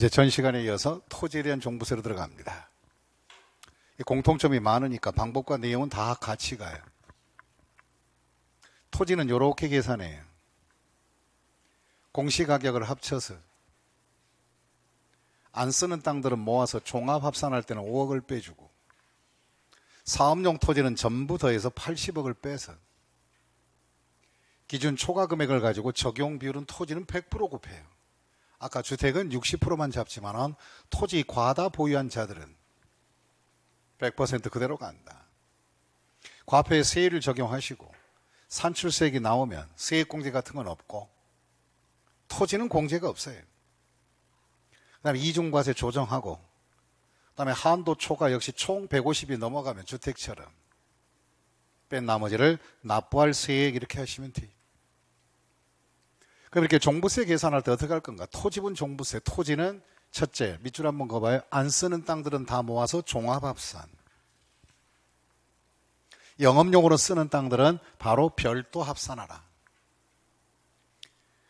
이제 전 시간에 이어서 토지에 대한 종부세로 들어갑니다. 공통점이 많으니까 방법과 내용은 다 같이 가요. 토지는 이렇게 계산해요. 공시가격을 합쳐서 안 쓰는 땅들은 모아서 종합합산할 때는 5억을 빼주고, 사업용 토지는 전부 더해서 80억을 빼서 기준 초과 금액을 가지고 적용 비율은 토지는 100% 곱해요. 아까 주택은 60%만 잡지만 토지 과다 보유한 자들은 100% 그대로 간다. 과표에 세율을 적용하시고 산출세액이 나오면 세액공제 같은 건 없고 토지는 공제가 없어요. 그 다음에 이중과세 조정하고, 그 다음에 한도 초과 역시 총 150이 넘어가면 주택처럼 뺀 나머지를 납부할 세액 이렇게 하시면 돼요. 그럼 이렇게 종부세 계산할 때 어떻게 할 건가? 토지분 종부세. 토지는 첫째, 밑줄 한번 그어봐요. 안 쓰는 땅들은 다 모아서 종합합산. 영업용으로 쓰는 땅들은 바로 별도 합산하라.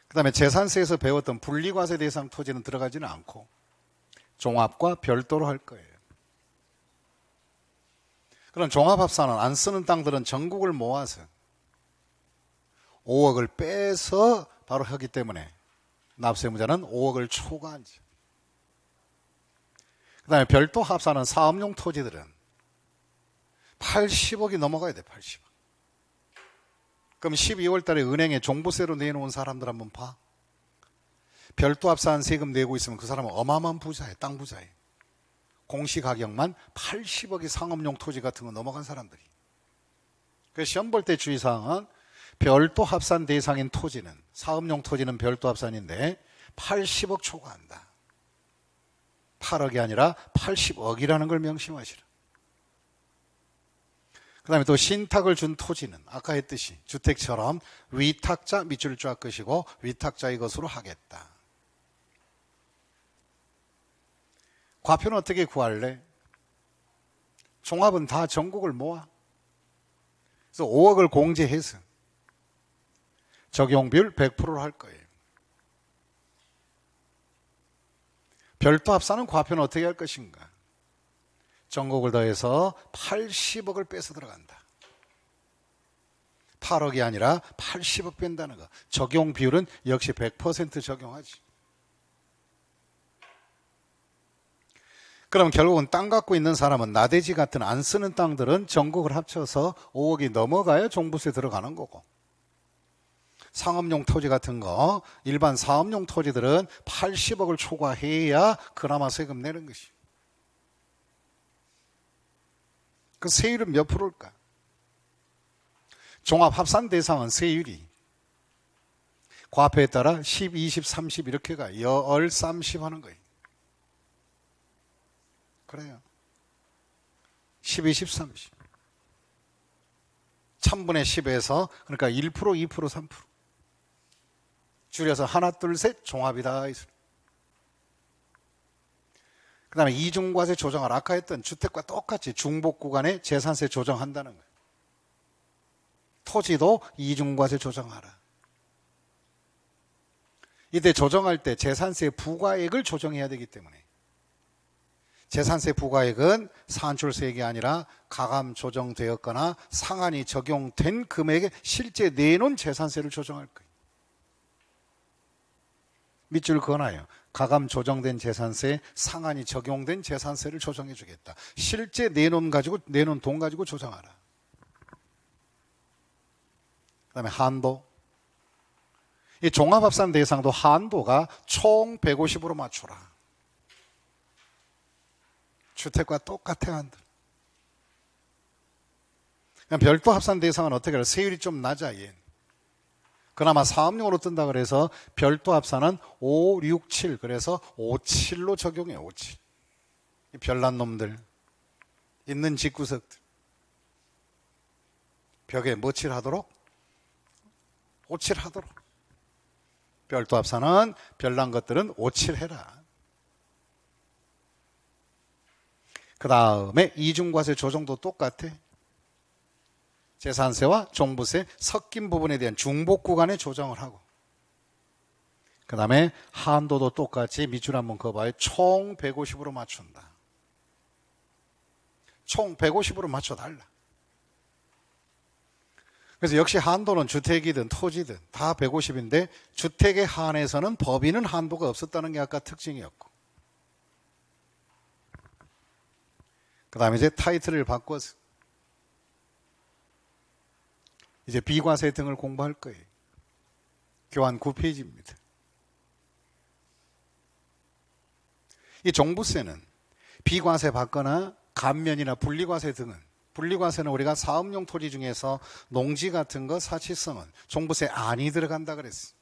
그 다음에 재산세에서 배웠던 분리과세 대상 토지는 들어가지는 않고 종합과 별도로 할 거예요. 그럼 종합합산은 안 쓰는 땅들은 전국을 모아서 5억을 빼서 바로 하기 때문에 납세무자는 5억을 초과한지. 그 다음에 별도 합산은 사업용 토지들은 80억이 넘어가야 돼. 80억. 그럼 12월 달에 은행에 종부세로 내놓은 사람들 한번 봐. 별도 합산 세금 내고 있으면 그 사람은 어마어마한 부자예요. 땅 부자예요. 공시가격만 80억이 상업용 토지 같은 거 넘어간 사람들이. 그래서 시험 볼 때 주의사항은 별도 합산 대상인 토지는, 사업용 토지는 별도 합산인데 80억 초과한다. 8억이 아니라 80억이라는 걸 명심하시라. 그 다음에 또 신탁을 준 토지는 아까 했듯이 주택처럼 위탁자 밑줄 쫙 끄시고 위탁자의 것으로 하겠다. 과표는 어떻게 구할래? 종합은 다 전국을 모아. 그래서 5억을 공제해서 적용비율 100%로 할 거예요. 별도 합산은 과표는 어떻게 할 것인가? 전국을 더해서 80억을 빼서 들어간다. 8억이 아니라 80억 뺀다는 거. 적용 비율은 역시 100% 적용하지. 그럼 결국은 땅 갖고 있는 사람은 나대지 같은 안 쓰는 땅들은 전국을 합쳐서 5억이 넘어가야 종부세 들어가는 거고, 상업용 토지 같은 거, 일반 사업용 토지들은 80억을 초과해야 그나마 세금 내는 것이. 그 세율은 몇 프로일까? 종합합산 대상은 세율이 과표에 따라 10, 20, 30 이렇게 가. 열, 30 하는 거예요. 그래요. 10, 20, 30. 1000분의 10에서 그러니까 1%, 2%, 3%. 줄여서 하나, 둘, 셋 종합이다. 그 다음에 이중과세 조정을 아까 했던 주택과 똑같이 중복 구간에 재산세 조정한다는 거예요. 토지도 이중과세 조정하라. 이때 조정할 때 재산세 부과액을 조정해야 되기 때문에 재산세 부과액은 산출세액이 아니라 가감 조정되었거나 상한이 적용된 금액에 실제 내놓은 재산세를 조정할 거예요. 밑줄 그어놔요. 가감 조정된 재산세, 상한이 적용된 재산세를 조정해 주겠다. 실제 내놓은 돈 가지고 조정하라. 그 다음에 한도. 이 종합합산 대상도 한도가 총 150으로 맞춰라. 주택과 똑같아 한들. 별도 합산 대상은 어떻게 해요? 세율이 좀 낮아. 얘. 그나마 사업용으로 뜬다 그래서 별도 합산은 5, 6, 7 그래서 5, 7로 적용해요. 5, 7. 이 별난 놈들 있는 집구석들 벽에 뭐 칠하도록? 5, 7 하도록. 별도 합산은 별난 것들은 5, 7 해라. 그 다음에 이중과세 조정도 똑같아. 재산세와 종부세 섞인 부분에 대한 중복 구간에 조정을 하고, 그 다음에 한도도 똑같이 밑줄 한번 그어봐요. 총 150으로 맞춘다. 총 150으로 맞춰달라. 그래서 역시 한도는 주택이든 토지든 다 150인데 주택에 한해서는 법인은 한도가 없었다는 게 아까 특징이었고, 그 다음에 이제 타이틀을 바꿔서 이제 비과세 등을 공부할 거예요. 교환 9페이지입니다. 이 종부세는 비과세 받거나 감면이나 분리과세 등은, 분리과세는 우리가 사업용 토지 중에서 농지 같은 거 사치성은 종부세 안이 들어간다 그랬어.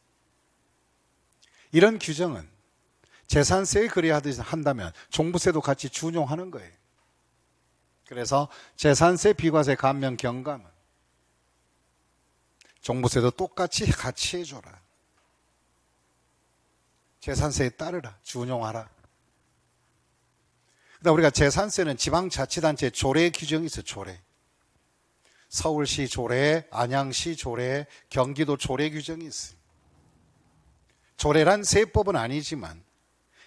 이런 규정은 재산세에 그리하듯이 한다면 종부세도 같이 준용하는 거예요. 그래서 재산세, 비과세, 감면, 경감은 종부세도 똑같이 같이 해줘라. 재산세에 따르라. 준용하라. 그다음 우리가 재산세는 지방자치단체 조례 규정이 있어요. 조례. 서울시 조례, 안양시 조례, 경기도 조례 규정이 있어요. 조례란 세법은 아니지만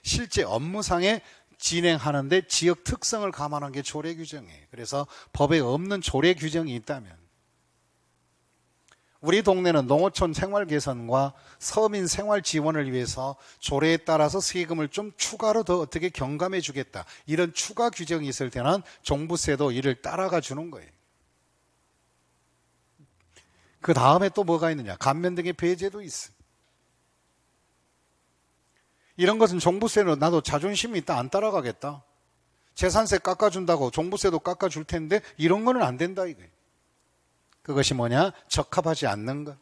실제 업무상에 진행하는데 지역 특성을 감안한 게 조례 규정이에요. 그래서 법에 없는 조례 규정이 있다면 우리 동네는 농어촌 생활 개선과 서민 생활 지원을 위해서 조례에 따라서 세금을 좀 추가로 더 어떻게 경감해 주겠다. 이런 추가 규정이 있을 때는 종부세도 이를 따라가 주는 거예요. 그 다음에 또 뭐가 있느냐. 감면 등의 배제도 있어. 이런 것은 종부세는 나도 자존심이 있다. 안 따라가겠다. 재산세 깎아준다고 종부세도 깎아줄 텐데 이런 거는 안 된다 이거예요. 그것이 뭐냐? 적합하지 않는 것.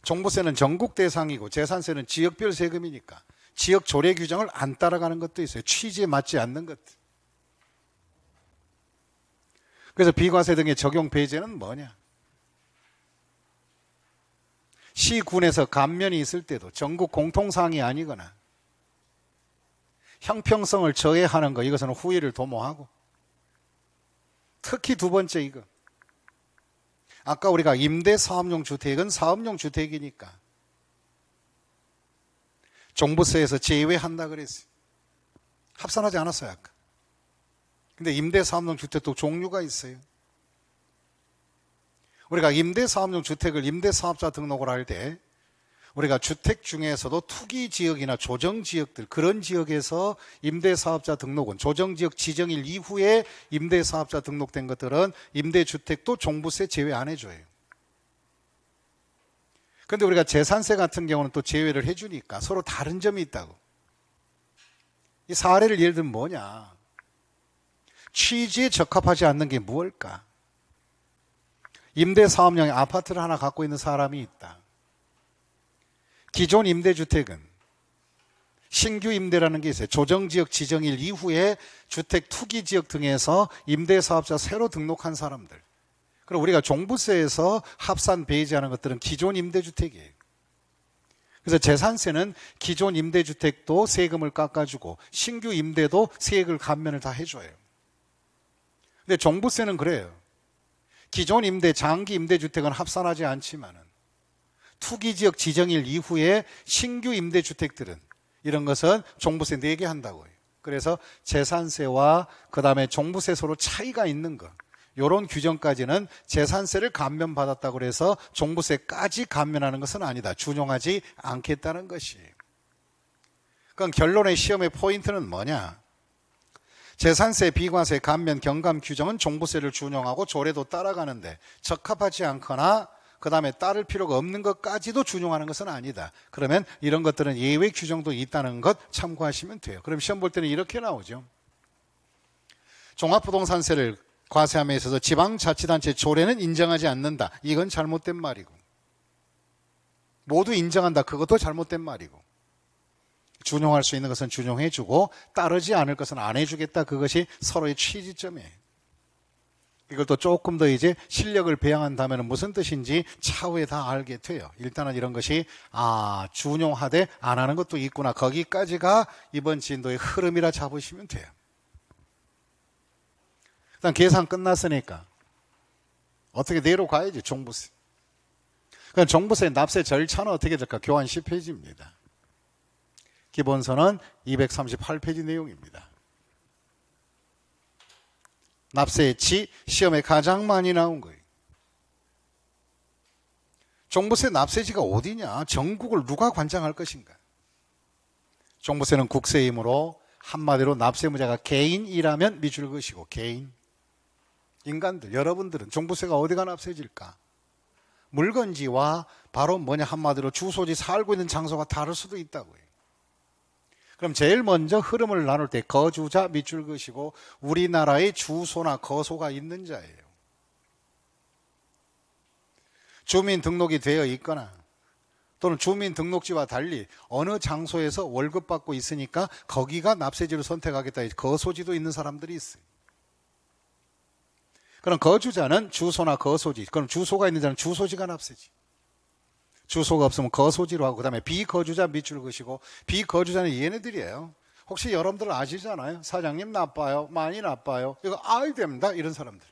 종부세는 전국 대상이고 재산세는 지역별 세금이니까 지역 조례 규정을 안 따라가는 것도 있어요. 취지에 맞지 않는 것들. 그래서 비과세 등의 적용 배제는 뭐냐? 시군에서 감면이 있을 때도 전국 공통사항이 아니거나 형평성을 저해하는 것, 이것은 후의를 도모하고, 특히 두 번째 이거. 아까 우리가 임대사업용 주택은 사업용 주택이니까 종부세에서 제외한다 그랬어요. 합산하지 않았어요 아까. 근데 임대사업용 주택도 종류가 있어요. 우리가 임대사업용 주택을 임대사업자 등록을 할 때 우리가 주택 중에서도 투기지역이나 조정지역들, 그런 지역에서 임대사업자 등록은 조정지역 지정일 이후에 임대사업자 등록된 것들은 임대주택도 종부세 제외 안 해줘요. 그런데 우리가 재산세 같은 경우는 또 제외를 해주니까 서로 다른 점이 있다고. 이 사례를 예를 들면 뭐냐. 취지에 적합하지 않는 게 무엇일까? 임대사업용의 아파트를 하나 갖고 있는 사람이 있다. 기존 임대주택은 신규 임대라는 게 있어요. 조정지역 지정일 이후에 주택 투기지역 등에서 임대사업자 새로 등록한 사람들. 그럼 우리가 종부세에서 합산 배제하는 것들은 기존 임대주택이에요. 그래서 재산세는 기존 임대주택도 세금을 깎아주고 신규 임대도 세액을 감면을 다 해줘요. 근데 종부세는 그래요. 기존 임대, 장기 임대주택은 합산하지 않지만은 투기지역 지정일 이후에 신규 임대주택들은 이런 것은 종부세 내게 한다고요. 그래서 재산세와 그 다음에 종부세 서로 차이가 있는 것, 이런 규정까지는 재산세를 감면받았다고 해서 종부세까지 감면하는 것은 아니다. 준용하지 않겠다는 것이에요. 그럼 결론의 시험의 포인트는 뭐냐? 재산세, 비과세, 감면, 경감 규정은 종부세를 준용하고 조례도 따라가는데 적합하지 않거나 그 다음에 따를 필요가 없는 것까지도 준용하는 것은 아니다. 그러면 이런 것들은 예외 규정도 있다는 것 참고하시면 돼요. 그럼 시험 볼 때는 이렇게 나오죠. 종합부동산세를 과세함에 있어서 지방자치단체 조례는 인정하지 않는다. 이건 잘못된 말이고, 모두 인정한다. 그것도 잘못된 말이고, 준용할 수 있는 것은 준용해주고 따르지 않을 것은 안 해주겠다. 그것이 서로의 취지점이에요. 이걸 또 조금 더 이제 실력을 배양한다면 무슨 뜻인지 차후에 다 알게 돼요. 일단은 이런 것이 준용하되 안 하는 것도 있구나. 거기까지가 이번 진도의 흐름이라 잡으시면 돼요. 일단 계산 끝났으니까 어떻게 내려가야지. 종부세. 그럼 종부세 납세 절차는 어떻게 될까? 교환 10페이지입니다. 기본서는 238페이지 내용입니다. 납세치 시험에 가장 많이 나온 거예요. 종부세 납세지가 어디냐? 전국을 누가 관장할 것인가? 종부세는 국세이므로 한마디로 납세무자가 개인이라면 미줄 것이고, 개인, 인간들, 여러분들은 종부세가 어디가 납세질까? 물건지와 바로 뭐냐, 한마디로 주소지, 살고 있는 장소가 다를 수도 있다고요. 그럼 제일 먼저 흐름을 나눌 때 거주자 밑줄 것이고, 우리나라의 주소나 거소가 있는 자예요. 주민등록이 되어 있거나 또는 주민등록지와 달리 어느 장소에서 월급 받고 있으니까 거기가 납세지를 선택하겠다, 거소지도 있는 사람들이 있어요. 그럼 거주자는 주소나 거소지, 그럼 주소가 있는 자는 주소지가 납세지, 주소가 없으면 거소지로 하고, 그 다음에 비거주자 밑줄 것이고, 비거주자는 얘네들이에요. 혹시 여러분들 아시잖아요. 사장님 나빠요, 많이 나빠요, 이거 아이 됩니다, 이런 사람들.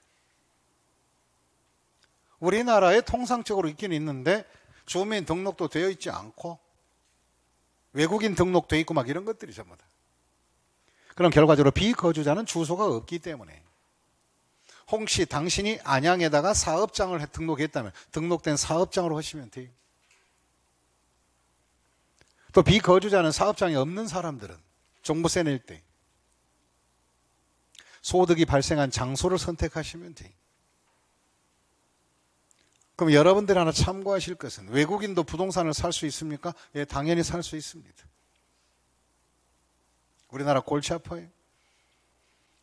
우리나라에 통상적으로 있긴 있는데 주민 등록도 되어 있지 않고 외국인 등록돼 있고 막 이런 것들이 전부 다. 그럼 결과적으로 비거주자는 주소가 없기 때문에 혹시 당신이 안양에다가 사업장을 등록했다면 등록된 사업장으로 하시면 돼요. 또 비거주자는 사업장이 없는 사람들은 종부세 낼 때 소득이 발생한 장소를 선택하시면 돼요. 그럼 여러분들 하나 참고하실 것은, 외국인도 부동산을 살 수 있습니까? 예, 당연히 살 수 있습니다. 우리나라 골치 아파요.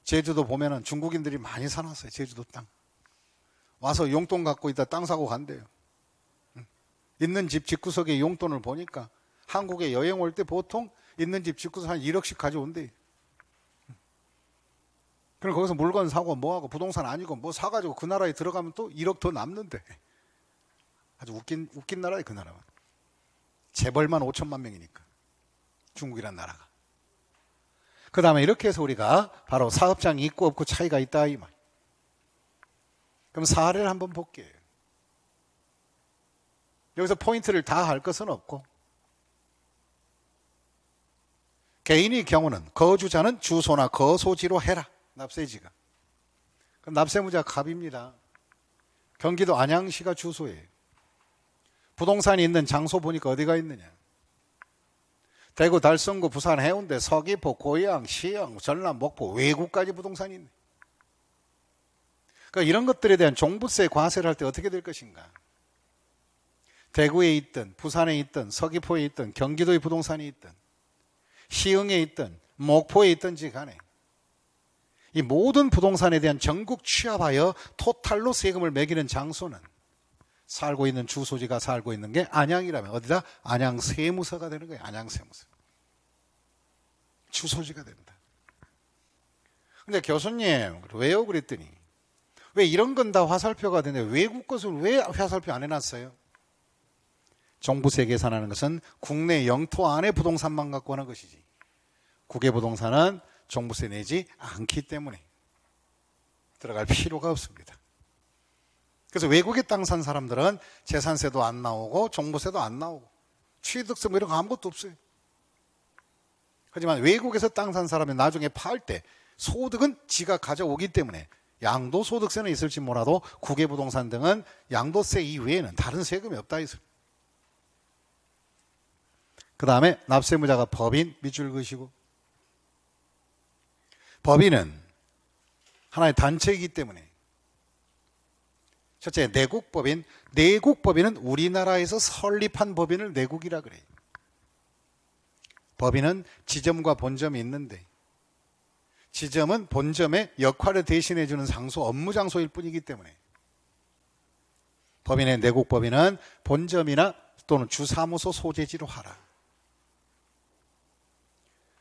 제주도 보면은 중국인들이 많이 사놨어요. 제주도 땅. 와서 용돈 갖고 있다 땅 사고 간대요. 있는 집 집구석에 용돈을 보니까 한국에 여행 올 때 보통 있는 집 집구석 한 1억씩 가져온대요. 그럼 거기서 물건 사고 뭐하고 부동산 아니고 뭐 사가지고 그 나라에 들어가면 또 1억 더 남는데. 아주 웃긴 나라예요, 그 나라가. 재벌만 5천만 명이니까. 중국이란 나라가. 그 다음에 이렇게 해서 우리가 바로 사업장이 있고 없고 차이가 있다, 이 말. 그럼 사례를 한번 볼게요. 여기서 포인트를 다 할 것은 없고, 개인의 경우는 거주자는 주소나 거소지로 해라, 납세지가. 그럼 납세무자 갑입니다. 경기도 안양시가 주소예요. 부동산이 있는 장소 보니까 어디가 있느냐? 대구, 달성구, 부산, 해운대, 서귀포, 고양, 시흥, 전남, 목포, 외구까지 부동산이 있네. 그러니까 이런 것들에 대한 종부세 과세를 할 때 어떻게 될 것인가? 대구에 있든 부산에 있든 서귀포에 있든 경기도의 부동산이 있든 시흥에 있든 목포에 있든지 간에 이 모든 부동산에 대한 전국 취합하여 토탈로 세금을 매기는 장소는 살고 있는 주소지가 살고 있는 게 안양이라면 어디다? 안양세무서가 되는 거예요. 안양세무서. 주소지가 된다. 근데 교수님, 왜요? 그랬더니 왜 이런 건 다 화살표가 되는데 외국 것을 왜 화살표 안 해놨어요? 종부세 계산하는 것은 국내 영토 안에 부동산만 갖고 하는 것이지 국외 부동산은 종부세 내지 않기 때문에 들어갈 필요가 없습니다. 그래서 외국에 땅 산 사람들은 재산세도 안 나오고 종부세도 안 나오고 취득세 뭐 이런 거 아무것도 없어요. 하지만 외국에서 땅 산 사람이 나중에 팔 때 소득은 지가 가져오기 때문에 양도소득세는 있을지 몰라도 국외 부동산 등은 양도세 이외에는 다른 세금이 없다 했어요. 그 다음에 납세무자가 법인 밑줄 그시고, 법인은 하나의 단체이기 때문에 첫째, 내국법인. 내국법인은 우리나라에서 설립한 법인을 내국이라 그래요. 법인은 지점과 본점이 있는데 지점은 본점의 역할을 대신해 주는 장소, 업무 장소일 뿐이기 때문에 법인의 내국법인은 본점이나 또는 주사무소 소재지로 하라.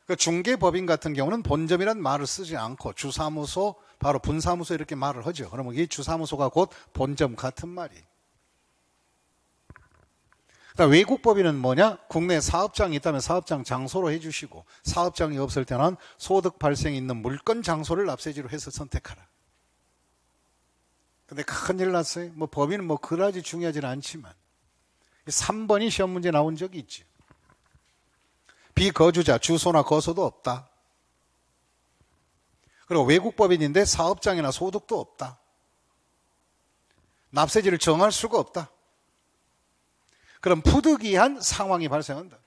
그 중개법인 같은 경우는 본점이란 말을 쓰지 않고 주사무소, 바로 분사무소 이렇게 말을 하죠. 그러면 이 주사무소가 곧 본점 같은 말이에요. 그러니까 외국법인은 뭐냐? 국내 사업장이 있다면 사업장 장소로 해주시고, 사업장이 없을 때는 소득 발생이 있는 물건 장소를 납세지로 해서 선택하라. 근데 큰일 났어요. 뭐 법인은 뭐 그다지 중요하지는 않지만 3번이 시험 문제 나온 적이 있지. 비거주자 주소나 거소도 없다. 그리고 외국법인인데 사업장이나 소득도 없다. 납세지를 정할 수가 없다. 그럼 부득이한 상황이 발생한다.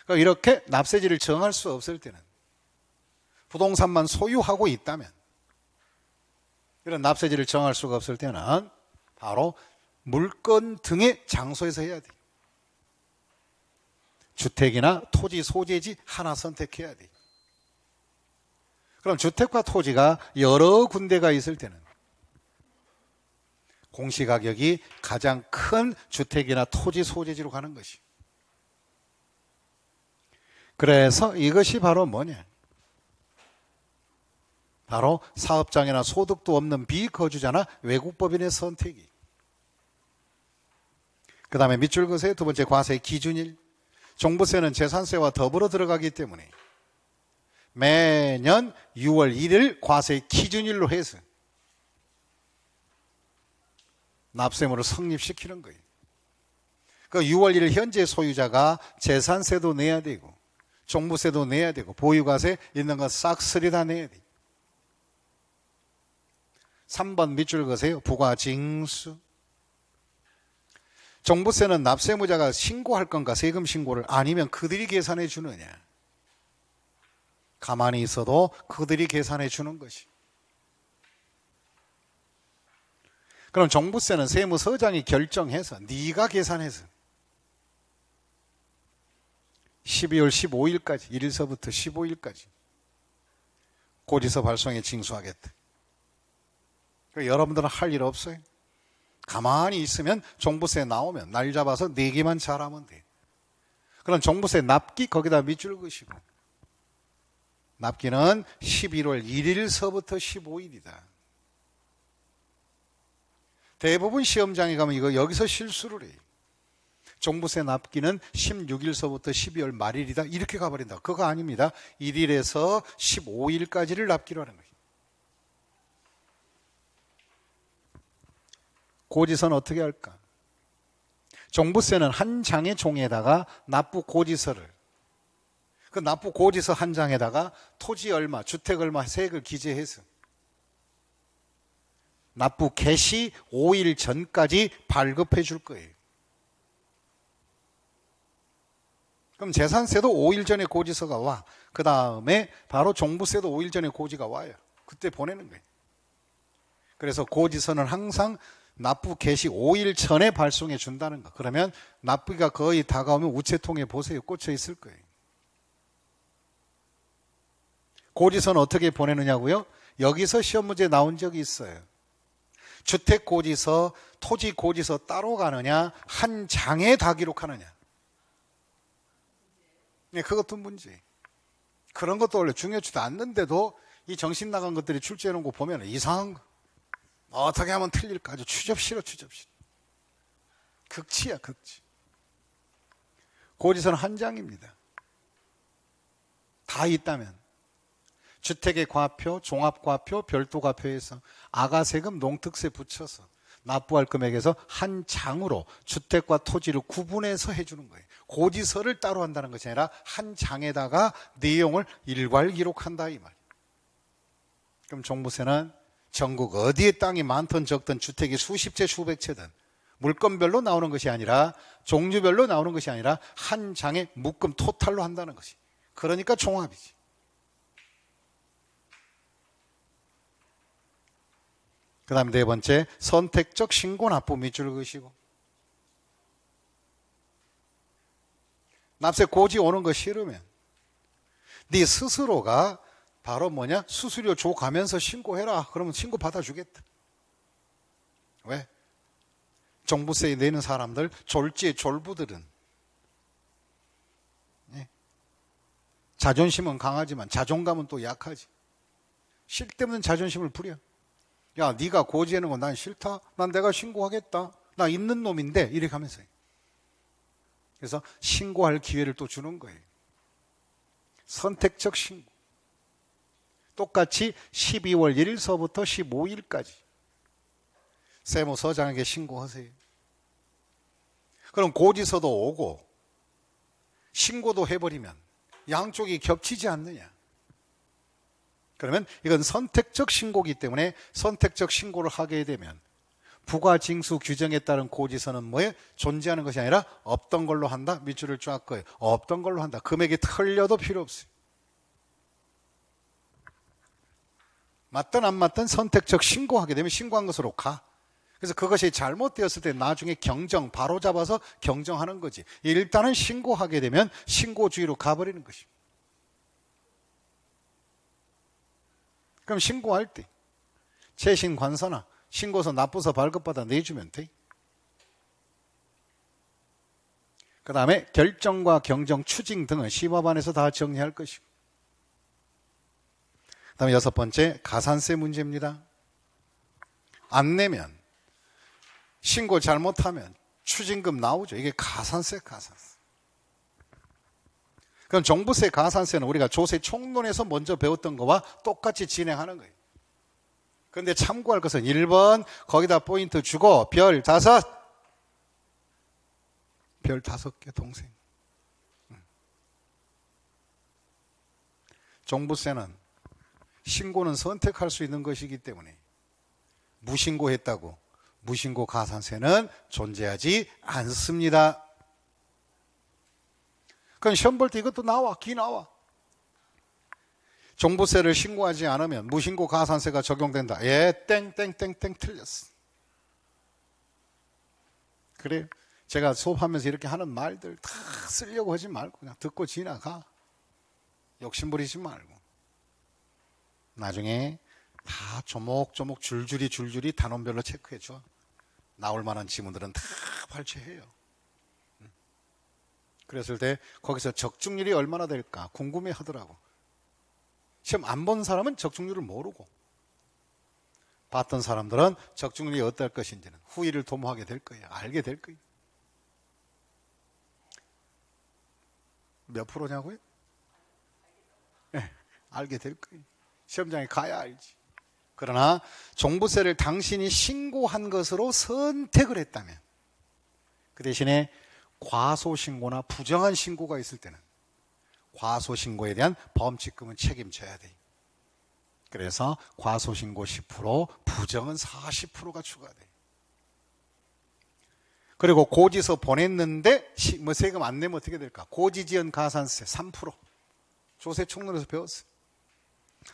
그러니까 이렇게 납세지를 정할 수 없을 때는 부동산만 소유하고 있다면, 이런 납세지를 정할 수가 없을 때는 바로 물건 등의 장소에서 해야 돼. 주택이나 토지 소재지 하나 선택해야 돼. 그럼 주택과 토지가 여러 군데가 있을 때는 공시가격이 가장 큰 주택이나 토지 소재지로 가는 것이. 그래서 이것이 바로 뭐냐? 바로 사업장이나 소득도 없는 비거주자나 외국법인의 선택이. 그 다음에 밑줄 그으세요. 두 번째, 과세 기준일. 종부세는 재산세와 더불어 들어가기 때문에 매년 6월 1일 과세 기준일로 해서 납세물을 성립시키는 거예요. 그 6월 1일 현재 소유자가 재산세도 내야 되고 종부세도 내야 되고 보유과세 있는 거 싹 쓸이 다 내야 돼요. 3번 밑줄 그으세요. 부과징수. 종부세는 납세무자가 신고할 건가, 세금 신고를, 아니면 그들이 계산해 주느냐. 가만히 있어도 그들이 계산해 주는 것이. 그럼 종부세는 세무서장이 결정해서 네가 계산해서 12월 15일까지 1일서부터 15일까지 고지서 발송에 징수하겠다. 그러니까 여러분들은 할 일 없어요. 가만히 있으면 종부세 나오면 날 잡아서 내기만 잘하면 돼. 그럼 종부세 납기 거기다 밑줄 그으시고, 납기는 11월 1일서부터 15일이다. 대부분 시험장에 가면 이거 여기서 실수를 해요. 종부세 납기는 16일서부터 12월 말일이다. 이렇게 가버린다. 그거 아닙니다. 1일에서 15일까지를 납기로 하는 거예요. 고지서는 어떻게 할까? 종부세는 한 장의 종이에다가 납부 고지서를, 그 납부 고지서 한 장에다가 토지 얼마, 주택 얼마 세액을 기재해서 납부 개시 5일 전까지 발급해 줄 거예요. 그럼 재산세도 5일 전에 고지서가 와. 그 다음에 바로 종부세도 5일 전에 고지가 와요. 그때 보내는 거예요. 그래서 고지서는 항상 납부 개시 5일 전에 발송해 준다는 거. 그러면 납부가 거의 다가오면 우체통에 보세요. 꽂혀 있을 거예요. 고지서는 어떻게 보내느냐고요? 여기서 시험 문제 나온 적이 있어요. 주택 고지서, 토지 고지서 따로 가느냐, 한 장에 다 기록하느냐. 네, 그것도 문제. 그런 것도 원래 중요치도 않는데도 이 정신 나간 것들이 출제해 놓은 거 보면 이상한 거. 어떻게 하면 틀릴까? 아주 추접시러, 추접시러. 극치야, 극치. 고지서는 한 장입니다. 다 있다면. 주택의 과표, 종합과표, 별도과표에서 아가세금, 농특세 붙여서 납부할 금액에서 한 장으로 주택과 토지를 구분해서 해주는 거예요. 고지서를 따로 한다는 것이 아니라 한 장에다가 내용을 일괄 기록한다 이 말이에요. 그럼 종부세는 전국 어디에 땅이 많든 적든 주택이 수십 채 수백 채든 물건별로 나오는 것이 아니라 종류별로 나오는 것이 아니라 한 장에 묶음 토탈로 한다는 것이. 그러니까 종합이지. 그 다음에 네 번째, 선택적 신고 납부 밑줄 그으시고. 납세 고지 오는 거 싫으면 네 스스로가 바로 뭐냐? 수수료 줘 가면서 신고해라. 그러면 신고 받아주겠다. 왜? 종부세 내는 사람들, 졸지의 졸부들은 자존심은 강하지만 자존감은 또 약하지. 쓸데없는 자존심을 부려. 야, 네가 고지하는 건 난 싫다. 난 내가 신고하겠다. 나 있는 놈인데 이렇게 하면서. 그래서 신고할 기회를 또 주는 거예요. 선택적 신고. 똑같이 12월 1일서부터 15일까지 세무서장에게 신고하세요. 그럼 고지서도 오고 신고도 해버리면 양쪽이 겹치지 않느냐. 그러면 이건 선택적 신고이기 때문에 선택적 신고를 하게 되면 부가징수 규정에 따른 고지서는 뭐에 존재하는 것이 아니라 없던 걸로 한다. 밑줄을 쫙 그어요. 없던 걸로 한다. 금액이 틀려도 필요 없어요. 맞든 안 맞든 선택적 신고하게 되면 신고한 것으로 가. 그래서 그것이 잘못되었을 때 나중에 경정, 바로 잡아서 경정하는 거지. 일단은 신고하게 되면 신고주의로 가버리는 것입니다. 그럼 신고할 때 최신 관서나 신고서 납부서 발급받아 내주면 돼. 그 다음에 결정과 경정, 추징 등은 심화반에서 다 정리할 것이고. 그 다음에 6번째 가산세 문제입니다. 안 내면 신고 잘못하면 추징금 나오죠. 이게 가산세. 그럼 종부세 가산세는 우리가 조세 총론에서 먼저 배웠던 거와 똑같이 진행하는 거예요. 그런데 참고할 것은 1번 거기다 포인트 주고 별 5. 별 5개 동생. 종부세는 신고는 선택할 수 있는 것이기 때문에 무신고했다고 무신고 가산세는 존재하지 않습니다. 그럼 시험 볼 때 이것도 나와. 기 나와. 종부세를 신고하지 않으면 무신고 가산세가 적용된다. 예, 땡땡땡땡 틀렸어. 그래요. 제가 수업하면서 이렇게 하는 말들 다 쓰려고 하지 말고 그냥 듣고 지나가. 욕심부리지 말고. 나중에 다 조목조목 줄줄이 단원별로 체크해 줘. 나올 만한 지문들은 다 발췌해요. 그랬을 때 거기서 적중률이 얼마나 될까 궁금해 하더라고. 시험 안 본 사람은 적중률을 모르고 봤던 사람들은 적중률이 어떨 것인지는 후일을 도모하게 될 거예요. 알게 될 거예요. 몇 프로냐고요? 네, 알게 될 거예요. 시험장에 가야 알지. 그러나 종부세를 당신이 신고한 것으로 선택을 했다면 그 대신에 과소신고나 부정한 신고가 있을 때는 과소신고에 대한 범칙금은 책임져야 돼. 그래서 과소신고 10%, 부정은 40%가 추가돼. 그리고 고지서 보냈는데 세금 안 내면 어떻게 될까? 고지지연 가산세 3%. 조세 총론에서 배웠어요.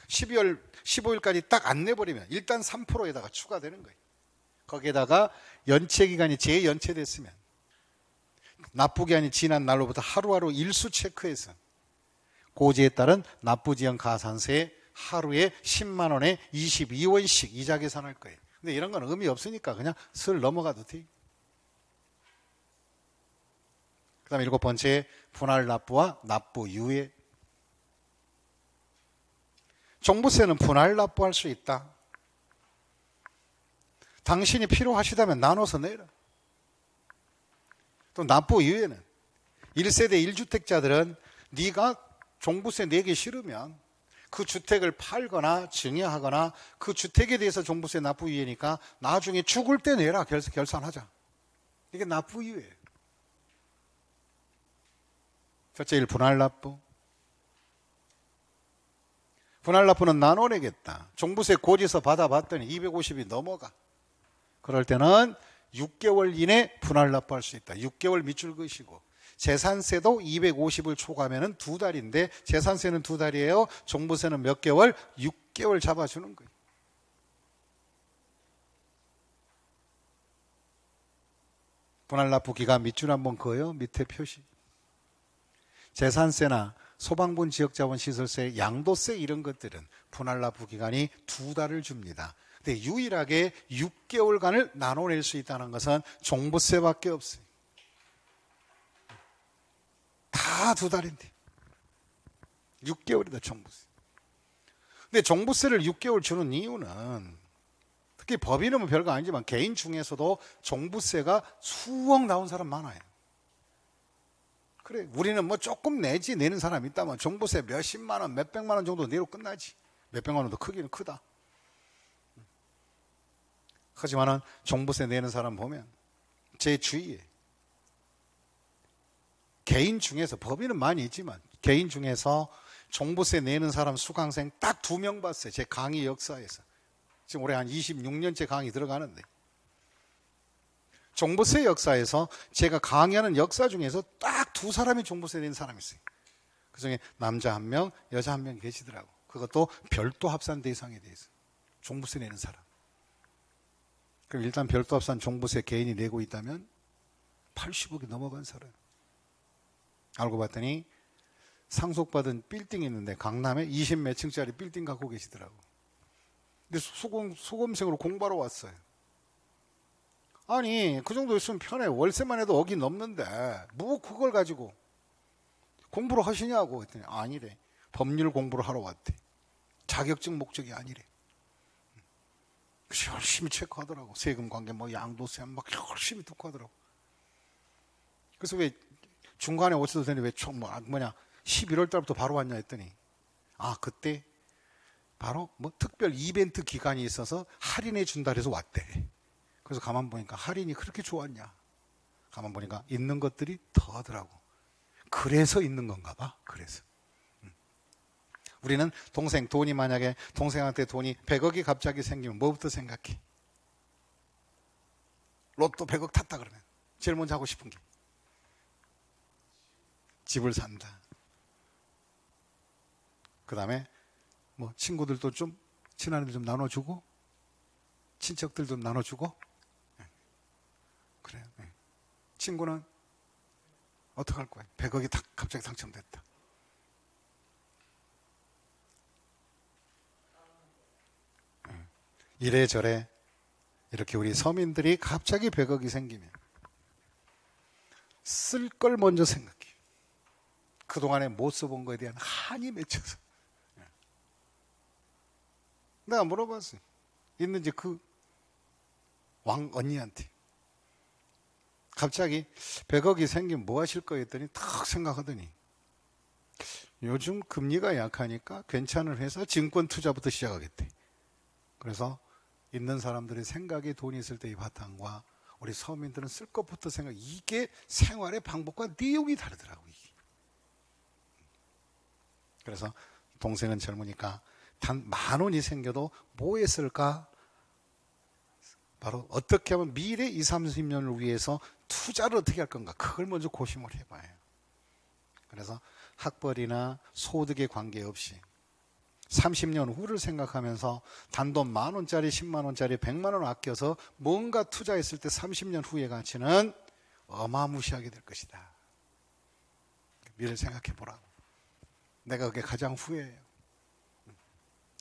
12월 15일까지 딱 안 내버리면 일단 3%에다가 추가되는 거예요. 거기에다가 연체기간이 재연체됐으면 납부기한이 지난 날로부터 하루하루 일수 체크해서 고지에 따른 납부지연 가산세 하루에 10만 원에 22원씩 이자 계산할 거예요. 근데 이런 건 의미 없으니까 그냥 슬 넘어가도 돼. 그 다음에 7번째 분할 납부와 납부 유예. 종부세는 분할 납부할 수 있다. 당신이 필요하시다면 나눠서 내라. 또 납부 유예는 1세대 1주택자들은 네가 종부세 내기 싫으면 그 주택을 팔거나 증여하거나 그 주택에 대해서 종부세 납부 유예니까 나중에 죽을 때 내라. 결산하자. 이게 납부 유예예요. 첫째 1 분할 납부. 분할 납부는 나눠내겠다. 종부세 고지서 받아봤더니 250이 넘어가. 그럴 때는 6개월 이내 분할 납부할 수 있다. 6개월 밑줄 그시고 재산세도 250을 초과하면 2달인데 재산세는 2달이에요. 종부세는 몇 개월? 6개월 잡아주는 거예요. 분할 납부 기간 밑줄 한번 그어요. 밑에 표시. 재산세나 소방분 지역자본 시설세, 양도세 이런 것들은 분할 납부 기간이 2달을 줍니다. 근데 유일하게 6개월간을 나눠낼 수 있다는 것은 종부세밖에 없어요. 다 2달인데 6개월이다 종부세. 근데 종부세를 6개월 주는 이유는 특히 법인은 별거 아니지만 개인 중에서도 종부세가 수억 나온 사람 많아요. 그래, 우리는 뭐 조금 내지 내는 사람 있다면 종부세 몇십만 원, 몇백만 원 정도 내로 끝나지. 몇백만 원도 크기는 크다. 하지만은 종부세 내는 사람 보면 제 주위에 개인 중에서, 법인은 많이 있지만 개인 중에서 종부세 내는 사람 수강생 딱 2명 봤어요. 제 강의 역사에서. 지금 올해 한 26년째 강의 들어가는데, 종부세 역사에서 제가 강의하는 역사 중에서 딱 2사람이 종부세 내는 사람이 있어요. 그중에 남자 1명, 여자 1명 계시더라고. 그것도 별도 합산 대상에 대해서 종부세 내는 사람. 그럼 일단 별도 합산 종부세 개인이 내고 있다면 80억이 넘어간 사람. 알고 봤더니 상속받은 빌딩이 있는데 강남에 20 몇 층짜리 빌딩 갖고 계시더라고. 근데 수험생으로 공부하러 왔어요. 아니, 그 정도 있으면 편해. 월세만 해도 억이 넘는데 뭐 그걸 가지고 공부를 하시냐고 했더니 아니래. 법률 공부를 하러 왔대. 자격증 목적이 아니래. 그래서 열심히 체크하더라고. 세금 관계, 뭐 양도세 막 열심히 듣고 하더라고. 그래서 왜 중간에 오셔도 되는데 왜 11월 달부터 바로 왔냐 했더니, 아, 그때 바로 뭐 특별 이벤트 기간이 있어서 할인해 준다 해서 왔대. 그래서 가만 보니까 할인이 그렇게 좋았냐. 가만 보니까 있는 것들이 더 하더라고. 그래서 있는 건가 봐. 그래서. 우리는 돈이 만약에 동생한테 돈이 100억이 갑자기 생기면 뭐부터 생각해? 로또 100억 탔다 그러면 제일 먼저 하고 싶은 게 집을 산다. 그 다음에 뭐 친구들도 좀, 친한 애들 좀 나눠주고, 친척들 좀 나눠주고. 그래요. 친구는 어떡할 거야? 100억이 갑자기 당첨됐다. 이래저래 이렇게 우리 서민들이 갑자기 100억이 생기면 쓸 걸 먼저 생각해. 그동안에 못 써본 거에 대한 한이 맺혀서. 내가 물어봤어요. 있는지 그 왕 언니한테. 갑자기 100억이 생기면 뭐 하실 거 했더니 탁 생각하더니 요즘 금리가 약하니까 괜찮은 회사 증권 투자부터 시작하겠대. 그래서 있는 사람들의 생각에 돈이 있을 때의 바탕과 우리 서민들은 쓸 것부터 생각, 이게 생활의 방법과 내용이 다르더라고요. 이게. 그래서 동생은 젊으니까 단 10,000원이 생겨도 뭐 했을까? 바로 어떻게 하면 미래 20, 30년을 위해서 투자를 어떻게 할 건가? 그걸 먼저 고심을 해봐요. 그래서 학벌이나 소득에 관계없이 30년 후를 생각하면서 단돈 10,000원짜리, 100,000원짜리, 100만 원 아껴서 뭔가 투자했을 때 30년 후의 가치는 어마무시하게 될 것이다. 미래를 생각해 보라고. 내가 그게 가장 후회해요.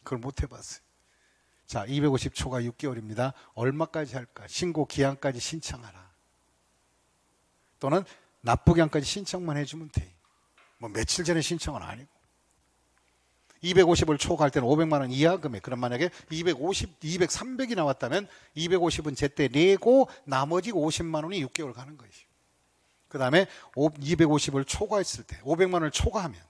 그걸 못 해봤어요. 자, 250초가 6개월입니다. 얼마까지 할까? 신고 기한까지 신청하라. 또는 납부기한까지 신청만 해주면 돼. 뭐 며칠 전에 신청은 아니고. 250을 초과할 때는 500만 원 이하 금액. 그럼 만약에 250, 200, 300이 나왔다면 250은 제때 내고 나머지 50만 원이 6개월 가는 것이죠. 그 다음에 250을 초과했을 때 500만 원을 초과하면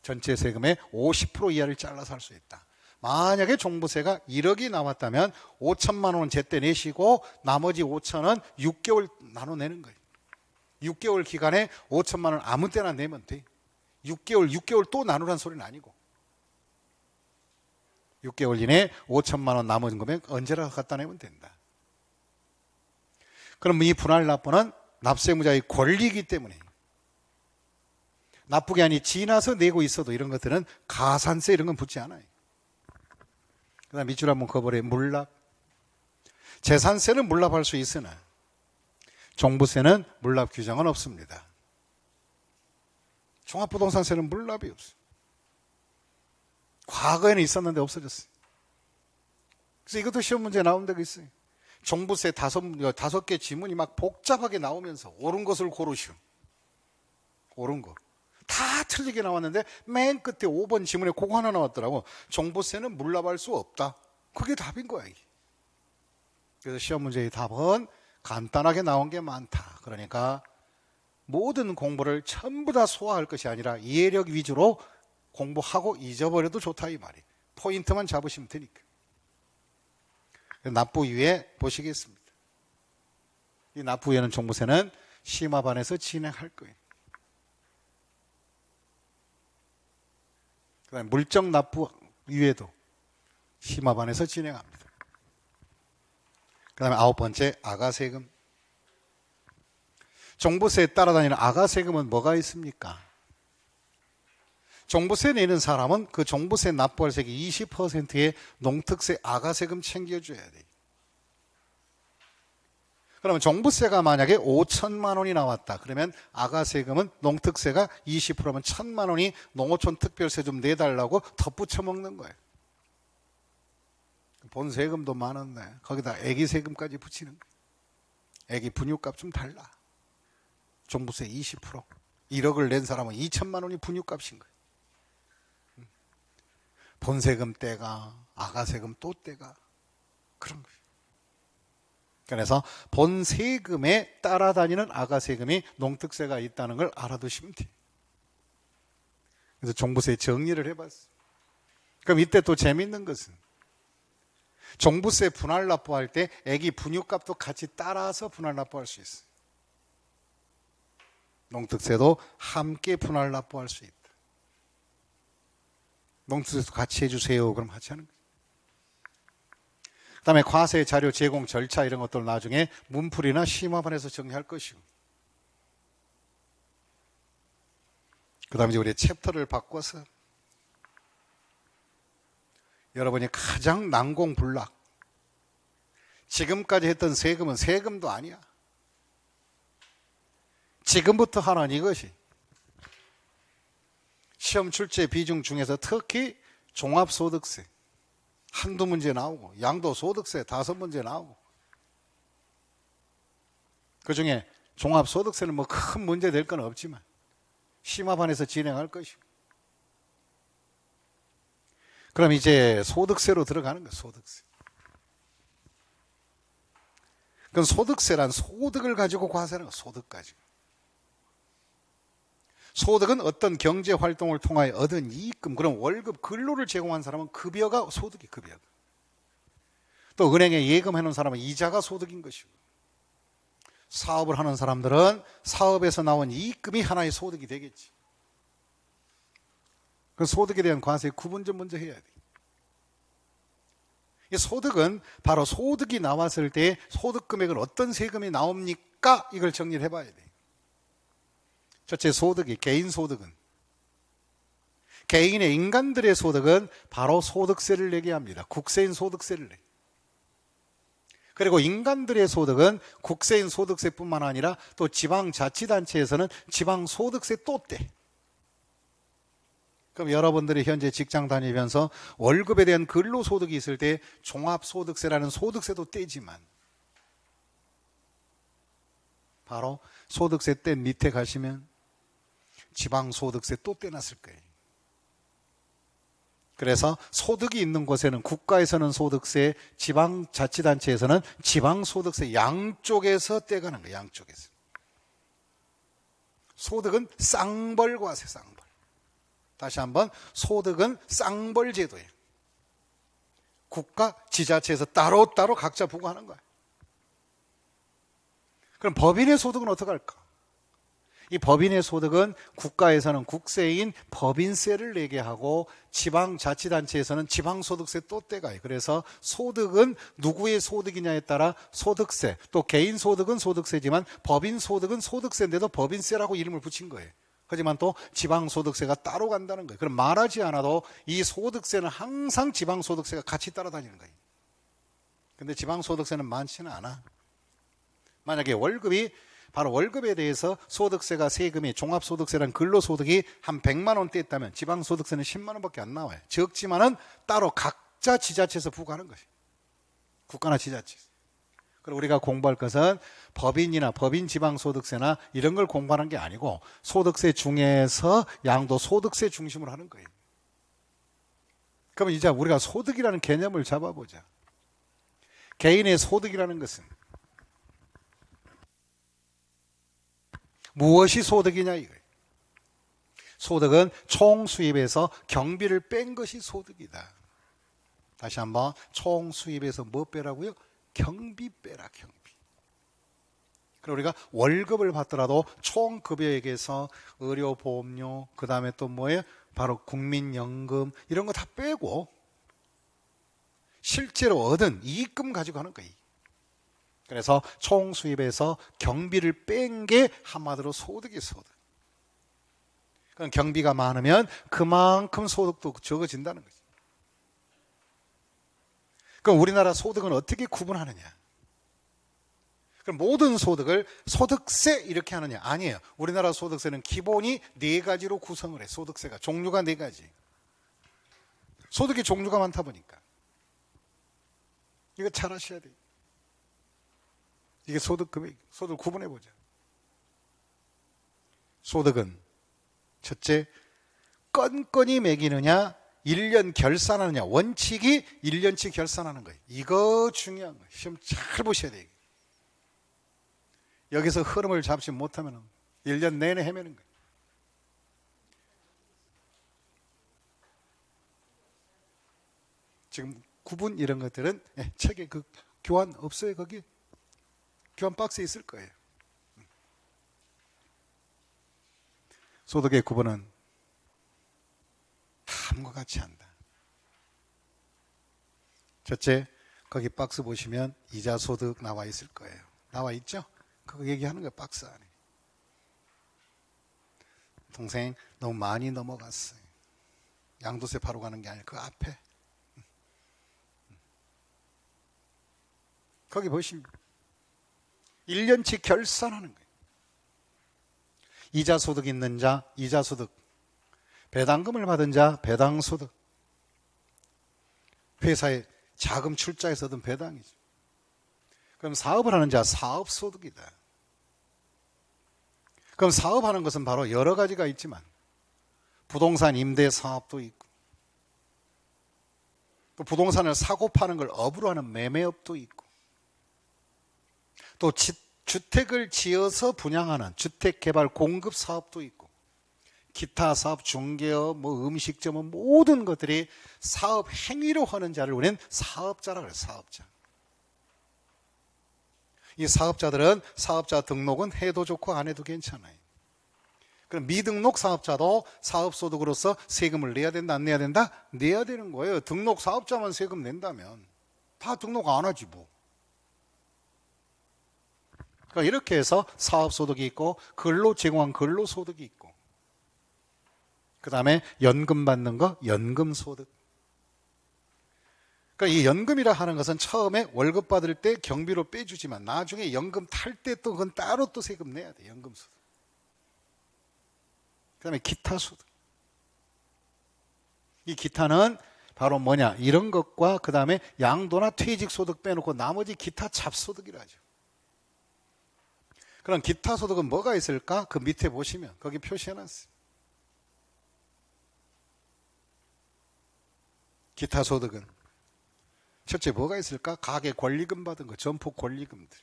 전체 세금의 50% 이하를 잘라서 할 수 있다. 만약에 종부세가 1억이 나왔다면 5천만 원은 제때 내시고 나머지 5천은 6개월 나눠내는 거예요. 6개월 기간에 5천만 원 아무 때나 내면 돼. 6개월 또 나누란 소리는 아니고 6개월 이내에 5천만 원 남은 금액 언제나 갖다 내면 된다. 그럼 이 분할 납부는 납세무자의 권리이기 때문에 납부기한이 지나서 내고 있어도 이런 것들은 가산세 이런 건 붙지 않아요. 그 다음 밑줄 한번 그어버려요. 물납. 재산세는 물납할 수 있으나 종부세는 물납 규정은 없습니다. 종합부동산세는 물납이 없어요. 과거에는 있었는데 없어졌어요. 그래서 이것도 시험 문제에 나온 데가 있어요. 종부세 5개 지문이 막 복잡하게 나오면서 옳은 것을 고르시오. 옳은 거. 다 틀리게 나왔는데 맨 끝에 5번 지문에 그거 하나 나왔더라고. 종부세는 물납할 수 없다. 그게 답인 거야. 이게. 그래서 시험 문제의 답은 간단하게 나온 게 많다. 그러니까 모든 공부를 전부 다 소화할 것이 아니라 이해력 위주로 공부하고 잊어버려도 좋다 이 말이에요. 포인트만 잡으시면 되니까. 납부 위에 보시겠습니다. 이 납부 위에는 종부세는 심화반에서 진행할 거예요. 그다음에 물적 납부 이외에도 심화반에서 진행합니다. 그 다음에 9번째, 아가세금. 종부세에 따라다니는 아가세금은 뭐가 있습니까? 종부세 내는 사람은 그 종부세 납부할 세액 20%의 농특세 아가세금 챙겨줘야 돼요. 그러면 종부세가 만약에 5천만 원이 나왔다. 그러면 아가세금은 농특세가 20%면 1,000만 원이 농어촌 특별세 좀 내달라고 덧붙여 먹는 거예요. 본세금도 많은데 거기다 애기세금까지 붙이는 거예요. 애기 분유값 좀 달라. 종부세 20%. 1억을 낸 사람은 2천만 원이 분유값인 거예요. 본세금 떼가, 아가세금 또 떼가, 그런 거예요. 그래서 본세금에 따라다니는 아가세금이 농특세가 있다는 걸 알아두시면 돼요. 그래서 종부세 정리를 해봤어요. 그럼 이때 또 재밌는 것은 종부세 분할 납부할 때 애기 분유값도 같이 따라서 분할 납부할 수 있어요. 농특세도 함께 분할 납부할 수 있다. 농특세도 같이 해주세요. 그럼 같이 하는 거예요. 그 다음에 과세 자료 제공 절차 이런 것들 나중에 문풀이나 심화반에서 정리할 것이고, 그 다음에 이제 우리 챕터를 바꿔서 여러분이 가장 난공불락, 지금까지 했던 세금은 세금도 아니야. 지금부터 하는 이것이 시험 출제 비중 중에서 특히 종합소득세 한두 문제 나오고, 양도소득세 5문제 나오고, 그 중에 종합소득세는 뭐 큰 문제 될 건 없지만 심화반에서 진행할 것이고, 그럼 이제 소득세로 들어가는 거예요. 소득세. 그건 소득세란 소득을 가지고 과세하는 거예요. 소득 가지고. 소득은 어떤 경제활동을 통하여 얻은 이익금, 그럼 월급, 근로를 제공한 사람은 급여가 소득이 급여가. 또 은행에 예금해 놓은 사람은 이자가 소득인 것이고, 사업을 하는 사람들은 사업에서 나온 이익금이 하나의 소득이 되겠지. 그 소득에 대한 과세 구분 좀 먼저 해야 돼. 이 소득은 바로 소득이 나왔을 때 소득 금액은 어떤 세금이 나옵니까? 이걸 정리를 해봐야 돼. 첫째, 소득이, 개인 소득은, 개인의 인간들의 소득은 바로 소득세를 내게 합니다. 국세인 소득세를 내. 그리고 인간들의 소득은 국세인 소득세뿐만 아니라 또 지방자치단체에서는 지방소득세 또 떼. 그럼 여러분들이 현재 직장 다니면서 월급에 대한 근로소득이 있을 때 종합소득세라는 소득세도 떼지만, 바로 소득세 뗀 밑에 가시면 지방소득세 또 떼놨을 거예요. 그래서 소득이 있는 곳에는 국가에서는 소득세, 지방자치단체에서는 지방소득세, 양쪽에서 떼가는 거예요. 양쪽에서. 소득은 쌍벌과세, 쌍벌. 다시 한번, 소득은 쌍벌 제도예요. 국가, 지자체에서 따로따로 각자 부과하는 거예요. 그럼 법인의 소득은 어떻게 할까? 이 법인의 소득은 국가에서는 국세인 법인세를 내게 하고, 지방자치단체에서는 지방소득세 또 떼가요. 그래서 소득은 누구의 소득이냐에 따라 소득세, 또 개인 소득은 소득세지만 법인 소득은 소득세인데도 법인세라고 이름을 붙인 거예요. 하지만 또 지방소득세가 따로 간다는 거예요. 그럼 말하지 않아도 이 소득세는 항상 지방소득세가 같이 따라다니는 거예요. 근데 지방소득세는 많지는 않아. 만약에 월급이, 바로 월급에 대해서 소득세가 세금이, 종합소득세란 근로소득이 한 100만 원 떼었다면 지방소득세는 10만 원밖에 안 나와요. 적지만은 따로 각자 지자체에서 부과하는 것이에요. 국가나 지자체. 그리고 우리가 공부할 것은 법인이나 법인 지방소득세나 이런 걸 공부하는 게 아니고, 소득세 중에서 양도소득세 중심으로 하는 거예요. 그러면 이제 우리가 소득이라는 개념을 잡아보자. 개인의 소득이라는 것은 무엇이 소득이냐 이거예요. 소득은 총 수입에서 경비를 뺀 것이 소득이다. 다시 한번, 총 수입에서 뭐 빼라고요? 경비 빼라, 경비. 그리고 우리가 월급을 받더라도 총 급여액에서 의료보험료, 그 다음에 또 뭐예요? 바로 국민연금 이런 거 다 빼고 실제로 얻은 이익금 가지고 하는 거예요. 그래서 총 수입에서 경비를 뺀 게 한마디로 소득이 소득. 그럼 경비가 많으면 그만큼 소득도 적어진다는 거죠. 그럼 우리나라 소득은 어떻게 구분하느냐? 그럼 모든 소득을 소득세 이렇게 하느냐? 아니에요. 우리나라 소득세는 기본이 4가지로 구성을 해. 소득세가 종류가 4가지. 소득의 종류가 많다 보니까 이거 잘 아셔야 돼요. 이게 소득 금액, 소득을 구분해 보자. 소득은 첫째, 건건이 매기느냐, 1년 결산하느냐. 원칙이 1년치 결산하는 거예요. 이거 중요한 거예요. 시험 잘 보셔야 돼요. 여기서 흐름을 잡지 못하면 1년 내내 헤매는 거예요. 지금 구분 이런 것들은 책에 그 교환 없어요. 거기 교환 박스에 있을 거예요. 소득의 구분은 다음과 같이 한다. 첫째, 거기 박스 보시면 이자 소득 나와 있을 거예요. 나와 있죠? 그거 얘기하는 거예요. 박스 안에. 동생 너무 많이 넘어갔어요. 양도세 바로 가는 게 아니라 그 앞에. 거기 보시면 1년치 결산하는 거예요. 이자 소득 있는 자, 이자 소득. 배당금을 받은 자, 배당 소득. 회사에 자금 출자해서 얻은 배당이죠. 그럼 사업을 하는 자, 사업 소득이다. 그럼 사업하는 것은 바로 여러 가지가 있지만 부동산 임대 사업도 있고 또 부동산을 사고 파는 걸 업으로 하는 매매업도 있고 또 주택을 지어서 분양하는 주택개발 공급 사업도 있고 기타 사업, 중개업, 음식점은 모든 것들이 사업 행위로 하는 자를 우리는 사업자라고 해요. 사업자. 이 사업자들은 사업자 등록은 해도 좋고 안 해도 괜찮아요. 그럼 미등록 사업자도 사업소득으로서 세금을 내야 된다, 안 내야 된다? 내야 되는 거예요. 등록 사업자만 세금 낸다면 다 등록 안 하지 뭐. 그러니까 이렇게 해서 사업소득이 있고 근로 제공한 근로소득이 있고 그 다음에 연금 받는 거 연금소득. 그러니까 이 연금이라 하는 것은 처음에 월급 받을 때 경비로 빼주지만 나중에 연금 탈 때 또 그건 따로 또 세금 내야 돼. 연금소득. 그 다음에 기타소득. 이 기타는 바로 뭐냐 이런 것과 그 다음에 양도나 퇴직소득 빼놓고 나머지 기타 잡소득이라 하죠. 그럼 기타소득은 뭐가 있을까? 그 밑에 보시면 거기 표시해놨어요. 기타소득은 첫째 뭐가 있을까? 가계 권리금 받은 거, 전폭 권리금들.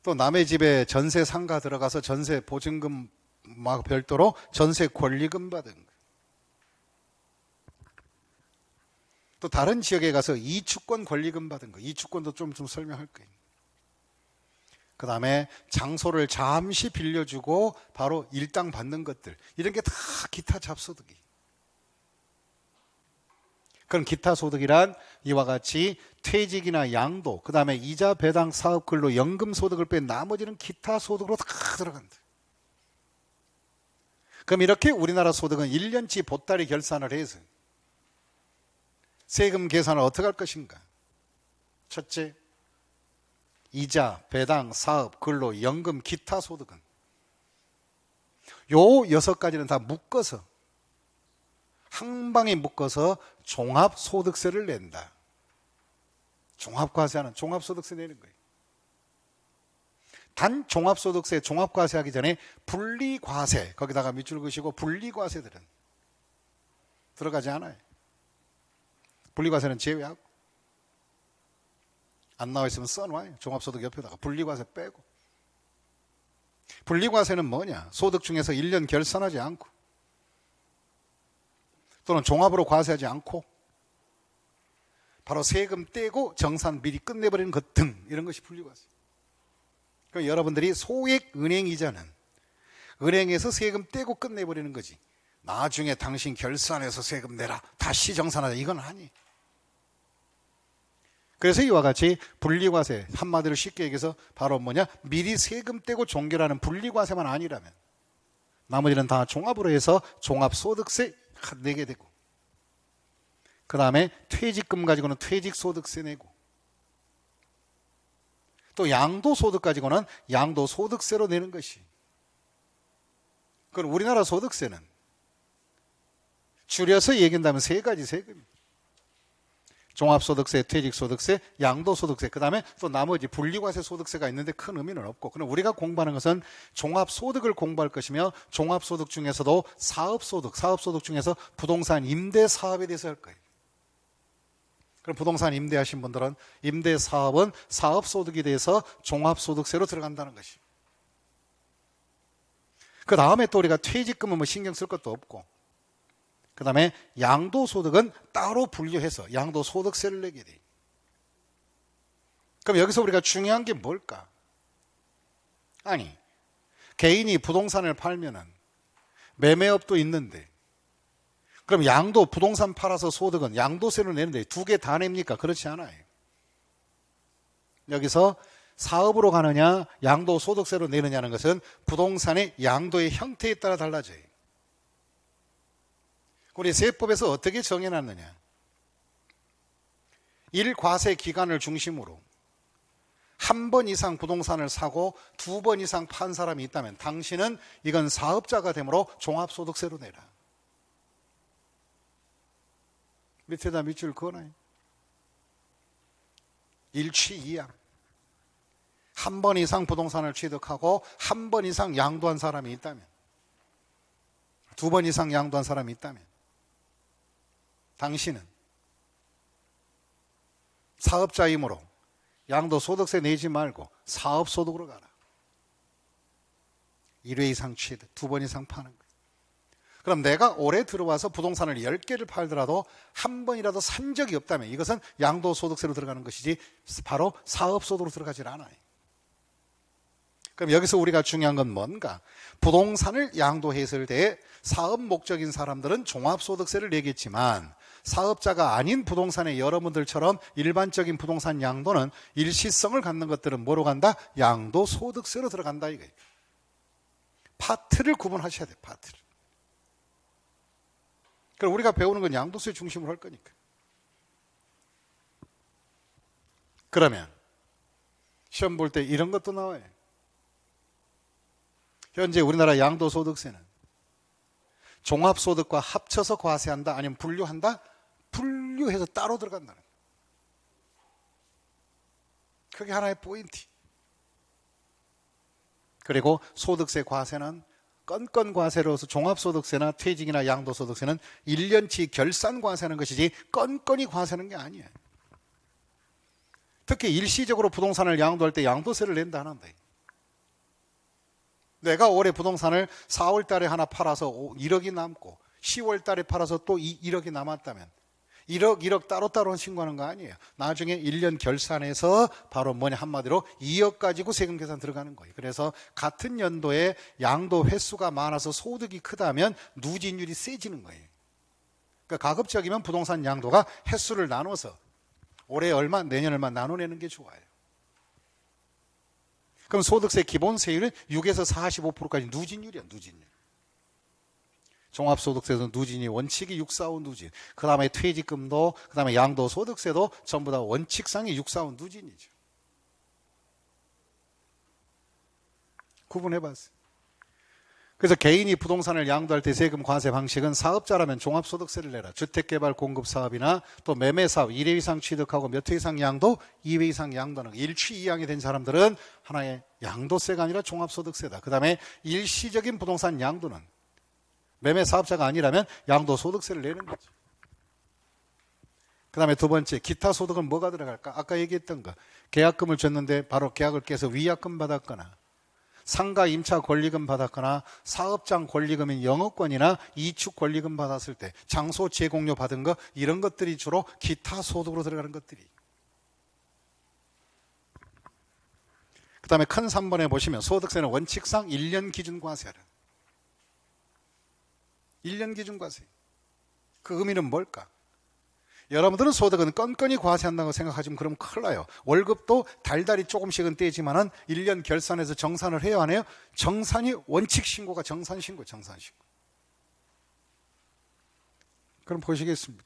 또 남의 집에 전세 상가 들어가서 전세 보증금 막 별도로 전세 권리금 받은 거. 또 다른 지역에 가서 이주권 권리금 받은 거. 이주권도 좀 설명할 거예요. 그 다음에 장소를 잠시 빌려주고 바로 일당 받는 것들. 이런 게 다 기타 잡소득이. 그럼 기타 소득이란 이와 같이 퇴직이나 양도, 그 다음에 이자, 배당, 사업, 근로, 연금 소득을 뺀 나머지는 기타 소득으로 다 들어간다. 그럼 이렇게 우리나라 소득은 1년치 보따리 결산을 해서 세금 계산을 어떻게 할 것인가? 첫째, 이자, 배당, 사업, 근로, 연금, 기타 소득은 요 6가지는 다 묶어서 한 방에 묶어서 종합소득세를 낸다. 종합과세하는 종합소득세 내는 거예요. 단 종합소득세, 종합과세하기 전에 분리과세, 거기다가 밑줄 그시고 분리과세들은 들어가지 않아요. 분리과세는 제외하고 안 나와 있으면 써놔요. 종합소득 옆에다가 분리과세 빼고. 분리과세는 뭐냐? 소득 중에서 1년 결산하지 않고 또는 종합으로 과세하지 않고 바로 세금 떼고 정산 미리 끝내버리는 것 등 이런 것이 분리과세. 그럼 여러분들이 소액 은행 이자는 은행에서 세금 떼고 끝내버리는 거지. 나중에 당신 결산해서 세금 내라 다시 정산하자 이건 아니에요. 그래서 이와 같이 분리과세 한마디로 쉽게 얘기해서 바로 뭐냐 미리 세금 떼고 종결하는 분리과세만 아니라면 나머지는 다 종합으로 해서 종합소득세 내게 되고 그 다음에 퇴직금 가지고는 퇴직소득세 내고 또 양도소득 가지고는 양도소득세로 내는 것이. 그럼 우리나라 소득세는 줄여서 얘기한다면 세 가지 세금입니다. 종합소득세, 퇴직소득세, 양도소득세, 그 다음에 또 나머지 분리과세 소득세가 있는데 큰 의미는 없고 그럼 우리가 공부하는 것은 종합소득을 공부할 것이며 종합소득 중에서도 사업소득 중에서 부동산 임대사업에 대해서 할 거예요. 그럼 부동산 임대하신 분들은 임대사업은 사업소득에 대해서 종합소득세로 들어간다는 것이. 그 다음에 또 우리가 퇴직금은 뭐 신경 쓸 것도 없고 그 다음에 양도소득은 따로 분류해서 양도소득세를 내게 돼. 그럼 여기서 우리가 중요한 게 뭘까? 아니 개인이 부동산을 팔면은 매매업도 있는데 그럼 양도 부동산 팔아서 소득은 양도세를 내는데 두 개 다 냅니까? 그렇지 않아요. 여기서 사업으로 가느냐 양도소득세로 내느냐는 것은 부동산의 양도의 형태에 따라 달라져요. 우리 세법에서 어떻게 정해놨느냐. 1과세 기간을 중심으로 한 번 이상 부동산을 사고 2번 이상 판 사람이 있다면 당신은 이건 사업자가 되므로 종합소득세로 내라. 밑에다 밑줄 그어놔요. 일취이양. 한 번 이상 부동산을 취득하고 한 번 이상 양도한 사람이 있다면 2번 이상 양도한 사람이 있다면 당신은 사업자이므로 양도소득세 내지 말고 사업소득으로 가라. 1회 이상 취득, 2번 이상 파는 거. 그럼 내가 올해 들어와서 부동산을 10개를 팔더라도 한 번이라도 산 적이 없다면 이것은 양도소득세로 들어가는 것이지 바로 사업소득으로 들어가질 않아요. 그럼 여기서 우리가 중요한 건 뭔가? 부동산을 양도했을 때 사업 목적인 사람들은 종합소득세를 내겠지만 사업자가 아닌 부동산의 여러분들처럼 일반적인 부동산 양도는 일시성을 갖는 것들은 뭐로 간다? 양도소득세로 들어간다 이거예요. 파트를 구분하셔야 돼요. 파트를. 그럼 우리가 배우는 건 양도세 중심으로 할 거니까. 그러면 시험 볼 때 이런 것도 나와요. 현재 우리나라 양도소득세는 종합소득과 합쳐서 과세한다 아니면 분류한다? 분류해서 따로 들어간다는 거예요. 그게 하나의 포인트. 그리고 소득세 과세는 건건 과세로서 종합소득세나 퇴직이나 양도소득세는 1년치 결산 과세하는 것이지 건건이 과세하는 게 아니에요. 특히 일시적으로 부동산을 양도할 때 양도세를 낸다 하는데 내가 올해 부동산을 4월 달에 하나 팔아서 1억이 남고 10월 달에 팔아서 또 1억이 남았다면 1억 따로따로 신고하는 거 아니에요. 나중에 1년 결산해서 바로 뭐냐 한마디로 2억 가지고 세금 계산 들어가는 거예요. 그래서 같은 연도에 양도 횟수가 많아서 소득이 크다면 누진율이 세지는 거예요. 그러니까 가급적이면 부동산 양도가 횟수를 나눠서 올해 얼마 내년 얼마 나눠내는 게 좋아요. 그럼 소득세 기본세율은 6에서 45%까지 누진율이야. 누진율. 종합소득세에서 누진이 원칙이 6, 4, 5 누진. 그 다음에 퇴직금도 그 다음에 양도소득세도 전부 다 원칙상의 6, 4, 5 누진이죠. 구분해봤어요. 그래서 개인이 부동산을 양도할 때 세금 과세 방식은 사업자라면 종합소득세를 내라. 주택개발 공급사업이나 또 매매사업 1회 이상 취득하고 몇 회 이상 양도, 2회 이상 양도는 일취이양이 된 사람들은 하나의 양도세가 아니라 종합소득세다. 그 다음에 일시적인 부동산 양도는 매매사업자가 아니라면 양도소득세를 내는 거죠. 그 다음에 두 번째 기타 소득은 뭐가 들어갈까? 아까 얘기했던 거 계약금을 줬는데 바로 계약을 깨서 위약금 받았거나 상가 임차 권리금 받았거나 사업장 권리금인 영업권이나 이축 권리금 받았을 때 장소 제공료 받은 거 이런 것들이 주로 기타 소득으로 들어가는 것들이. 그 다음에 큰 3번에 보시면 소득세는 원칙상 1년 기준 과세하라. 1년 기준 과세. 그 의미는 뭘까? 여러분들은 소득은 건건히 과세한다고 생각하시면 그럼 큰일 나요. 월급도 달달이 조금씩은 떼지만은 1년 결산해서 정산을 해야 하네요. 정산이 원칙 신고가 정산 신고. 그럼 보시겠습니다.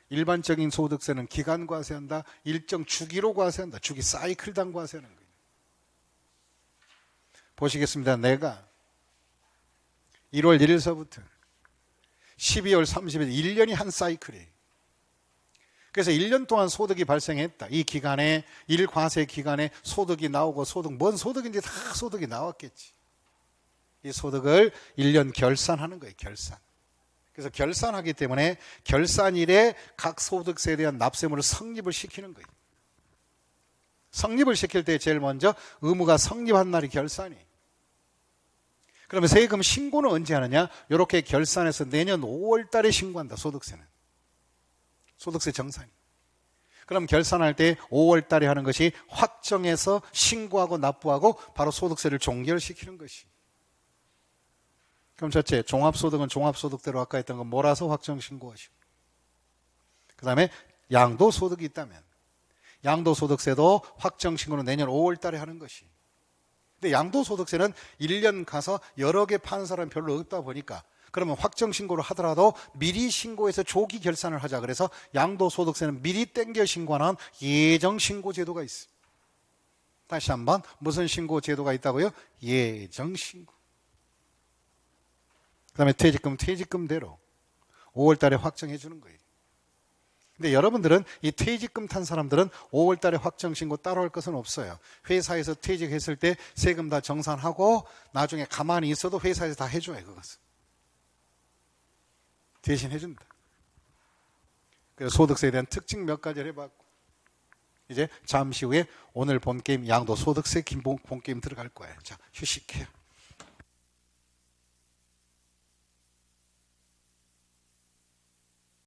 일반적인 소득세는 기간 과세한다. 일정 주기로 과세한다. 주기 사이클당 과세하는 거예요. 보시겠습니다. 내가 1월 1일서부터 12월 30일 1년이 한 사이클이에요. 그래서 1년 동안 소득이 발생했다. 이 기간에 일과세 기간에 소득이 나오고 뭔 소득인지 다 소득이 나왔겠지. 이 소득을 1년 결산하는 거예요. 결산. 그래서 결산하기 때문에 결산일에 각 소득세에 대한 납세물을 성립을 시키는 거예요. 성립을 시킬 때 제일 먼저 의무가 성립한 날이 결산이에요. 그러면 세금 신고는 언제 하느냐? 이렇게 결산해서 내년 5월 달에 신고한다. 소득세는. 소득세 정산이. 그럼 결산할 때 5월 달에 하는 것이 확정해서 신고하고 납부하고 바로 소득세를 종결시키는 것이. 그럼 첫째, 종합소득은 종합소득대로 아까 했던 거 몰아서 확정 신고하시고. 그 다음에 양도소득이 있다면 양도소득세도 확정 신고는 내년 5월 달에 하는 것이. 근데 양도소득세는 1년 가서 여러 개 파는 사람 별로 없다 보니까 그러면 확정 신고를 하더라도 미리 신고해서 조기 결산을 하자. 그래서 양도소득세는 미리 땡겨 신고하는 예정 신고 제도가 있습니다. 다시 한번 무슨 신고 제도가 있다고요? 예정 신고. 그 다음에 퇴직금대로 5월 달에 확정해 주는 거예요. 근데 여러분들은 이 퇴직금 탄 사람들은 5월 달에 확정 신고 따로 할 것은 없어요. 회사에서 퇴직했을 때 세금 다 정산하고 나중에 가만히 있어도 회사에서 다 해줘요. 그것은. 대신 해준다. 그래서 소득세에 대한 특징 몇 가지를 해봤고 이제 잠시 후에 오늘 본게임 양도소득세 본게임 들어갈 거예요. 자, 휴식해요.